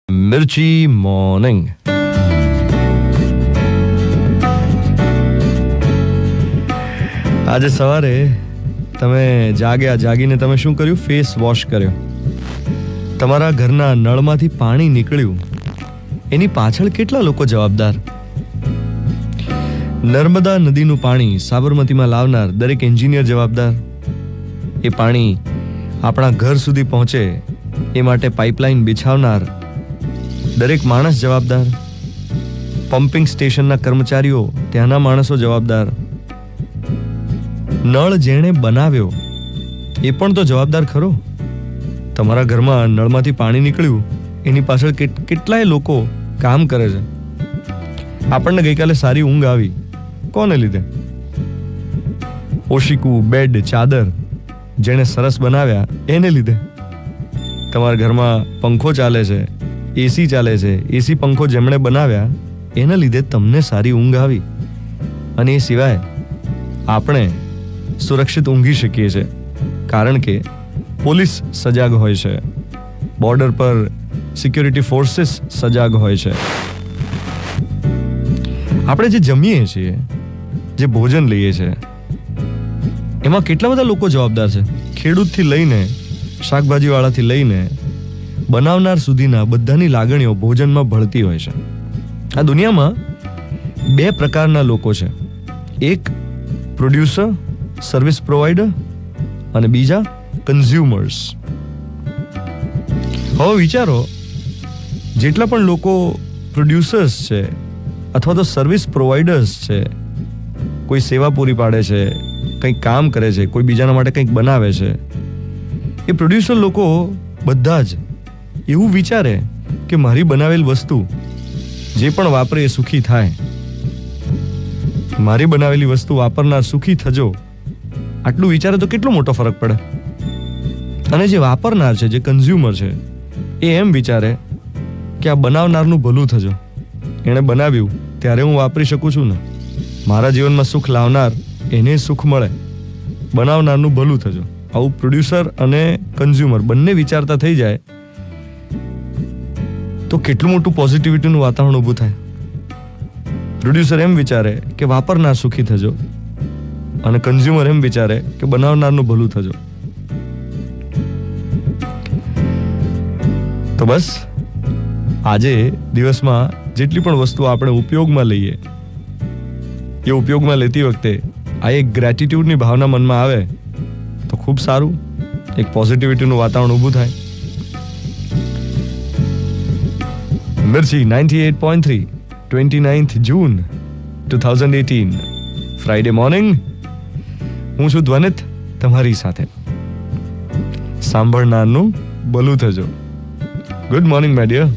મિર્ચી morning. આજે સવારે તમે જાગીને તમે શું કર્યું? ફેસ વોશ કર્યો. તમારા ઘરના નળમાંથી પાણી નીકળ્યું, એની પાછળ કેટલા લોકો જવાબદાર? નર્મદા નદીનું પાણી સાબરમતીમાં લાવનાર દરેક એન્જિનિયર જવાબદાર. એ પાણી આપણા ઘર સુધી પહોંચે એ માટે પાઇપલાઇન બિછાવનાર દરેક માણસ જવાબદાર. પમ્પિંગ સ્ટેશનના કર્મચારીઓ, ત્યાંના માણસો જવાબદાર. નળ જેણે બનાવ્યો એ પણ તો જવાબદાર ખરો. તમારા ઘરમાં નળમાંથી પાણી નીકળ્યું, એની પાછળ કેટલાય લોકો કામ કરે છે. આપણને ગઈકાલે સારી ઊંઘ આવી, કોને લીધે? ઓશિકું, બેડ, ચાદર જેણે સરસ બનાવ્યા એને લીધે. તમારા ઘરમાં પંખો ચાલે છે, એસી ચાલે છે, એસી પંખો જેમણે બનાવ્યા એના લીધે તમને સારી ઊંઘ આવી. અને એ સિવાય આપણે સુરક્ષિત ઊંઘી શકીએ છીએ કારણ કે પોલીસ સજાગ હોય છે, બોર્ડર પર સિક્યોરિટી ફોર્સીસ સજાગ હોય છે. આપણે જે જમીએ છીએ, જે ભોજન લઈએ છીએ, એમાં કેટલા બધા લોકો જવાબદાર છે. ખેડૂતથી લઈને શાકભાજીવાળાથી લઈને બનાવનાર સુધીના બધાની લાગણીઓ ભોજનમાં ભળતી હોય છે. આ દુનિયામાં બે પ્રકારના લોકો છે. એક પ્રોડ્યુસર, સર્વિસ પ્રોવાઈડર, અને બીજા કન્ઝ્યુમર્સ. હવે વિચારો, જેટલા પણ લોકો પ્રોડ્યુસર્સ છે અથવા તો સર્વિસ પ્રોવાઈડર્સ છે, કોઈ સેવા પૂરી પાડે છે, કંઈક કામ કરે છે, કોઈ બીજાના માટે કંઈક બનાવે છે, એ પ્રોડ્યુસર લોકો બધા જ એવું વિચારે કે મારી બનાવેલ વસ્તુ જે પણ વાપરે એ સુખી થાય. મારી બનાવેલી વસ્તુ વાપરનાર સુખી થજો, આટલું વિચારે તો કેટલો મોટો ફરક પડે. અને જે વાપરનાર છે, જે કન્ઝ્યુમર છે, એ એમ વિચારે કે આ બનાવનારનું ભલું થજો. એણે બનાવ્યું ત્યારે હું વાપરી શકું છું ને, મારા જીવનમાં સુખ લાવનાર એને સુખ મળે, બનાવનારનું ભલું થજો. આવું પ્રોડ્યુસર અને કન્ઝ્યુમર બંને વિચારતા થઈ જાય તો કેટલું મોટું પોઝિટિવિટીનું વાતાવરણ ઊભું થાય. પ્રોડ્યુસર એમ વિચારે કે વાપરનાર સુખી થજો, અને કન્ઝ્યુમર એમ વિચારે કે બનાવનારનું ભલું થજો. તો બસ આજે દિવસમાં જેટલી પણ વસ્તુ આપણે ઉપયોગમાં લઈએ, એ ઉપયોગમાં લેતી વખતે આ એક ગ્રેટિટ્યૂડની ભાવના મનમાં આવે તો ખૂબ સારું, એક પોઝિટિવિટીનું વાતાવરણ ઊભું થાય. Mirchi 98.3, 29th June 2018, Friday morning. હું છું ધ્વનિત તમારી સાથે. સાંભળનારનું ભલું થજો. Good morning my dear.